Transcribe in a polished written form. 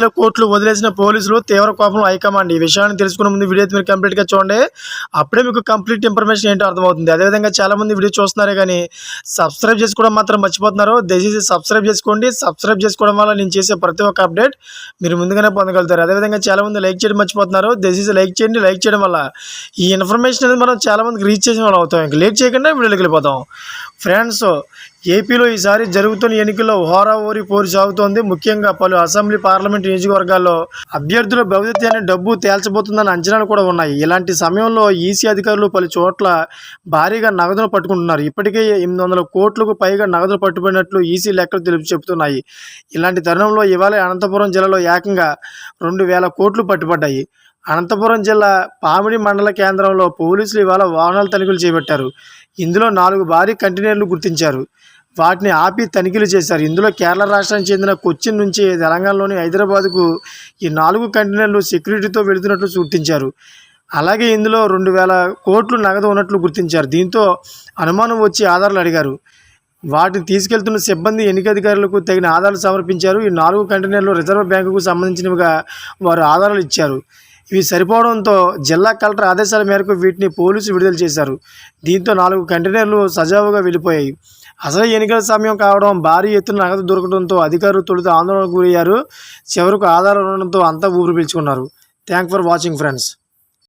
కోట్లు వదిలేసిన పోలీసులు తీవ్ర కోపంలో హైకమాండ్. ఈ విషయాన్ని తెలుసుకునే ముందు వీడియో మీరు కంప్లీట్గా చూడండి. అప్పుడే మీకు కంప్లీట్ ఇన్ఫర్మేషన్ ఏంటో అర్థమవుతుంది. అదేవిధంగా చాలా మంది వీడియో చూస్తున్నారే కానీ సబ్స్క్రైబ్ చేసుకోవడం మాత్రం మర్చిపోతున్నారు. దయచేసి సబ్స్క్రైబ్ చేసుకోండి. సబ్స్క్రైబ్ చేసుకోవడం వల్ల నేను చేసే ప్రతి ఒక్క అప్డేట్ మీరు ముందుగానే పొందగలుగుతారు. అదేవిధంగా చాలా మంది లైక్ చేయడం మర్చిపోతున్నారు. దయచేసి లైక్ చేయండి. లైక్ చేయడం వల్ల ఈ ఇన్ఫర్మేషన్ అనేది మనం చాలా మందికి రీచ్ చేసిన వాళ్ళు అవుతాం. ఇంకా లేట్ చేయకుండా వీడియోకి వెళ్ళిపోతాం. ఫ్రెండ్స్, ఏపీలో ఈసారి జరుగుతున్న ఎన్నికల్లో హోరాహోరీ పోరు సాగుతోంది. ముఖ్యంగా పలు అసెంబ్లీ, పార్లమెంట్ నియోజకవర్గాల్లో అభ్యర్థుల భవిష్యత్తుని డబ్బు తేల్చబోతుందన్న అంచనాలు కూడా ఉన్నాయి. ఇలాంటి సమయంలో ఈసీ అధికారులు పలు చోట్ల భారీగా నగదును పట్టుకుంటున్నారు. ఇప్పటికే 800 కోట్లకు పైగా నగదులు పట్టుబడినట్లు ఈసీ లెక్కలు చెబుతున్నాయి. ఇలాంటి తరుణంలో ఇవాళ అనంతపురం జిల్లాలో ఏకంగా 2000 కోట్లు పట్టుబడ్డాయి. అనంతపురం జిల్లా పామిడి మండల కేంద్రంలో పోలీసులు ఇవాళ వాహనాల తనిఖీలు చేపట్టారు. ఇందులో 4 భారీ కంటైనర్లు గుర్తించారు. వాటిని ఆపి తనిఖీలు చేశారు. ఇందులో కేరళ రాష్ట్రానికి చెందిన కొచ్చిన్ నుంచి తెలంగాణలోని హైదరాబాద్కు ఈ 4 కంటైనర్లు సెక్యూరిటీతో వెళుతున్నట్లు గుర్తించారు. అలాగే ఇందులో 2000 కోట్లు నగదు ఉన్నట్లు గుర్తించారు. దీంతో అనుమానం వచ్చి ఆధారాలు అడిగారు. వాటిని తీసుకెళ్తున్న సిబ్బంది ఎన్నిక అధికారులకు తగిన ఆధారాలు సమర్పించారు. ఈ 4 కంటైనర్లు రిజర్వ్ బ్యాంకుకు సంబంధించినవిగా వారు ఆధారాలు ఇచ్చారు. ఇవి సరిపోవడంతో జిల్లా కలెక్టర్ ఆదేశాల మేరకు వీటిని పోలీసులు విడుదల చేశారు. దీంతో 4 కంటైనర్లు సజావుగా వెళ్ళిపోయాయి. అసలు ఎన్నికల సమయం కావడం, భారీ ఎత్తున నగదు దొరకడంతో అధికారులు తొలుత ఆందోళనకు గురయ్యారు. చివరకు ఆధారాలు ఉండడంతో అంతా ఊపిరి పీల్చుకున్నారు. Thank for watching friends.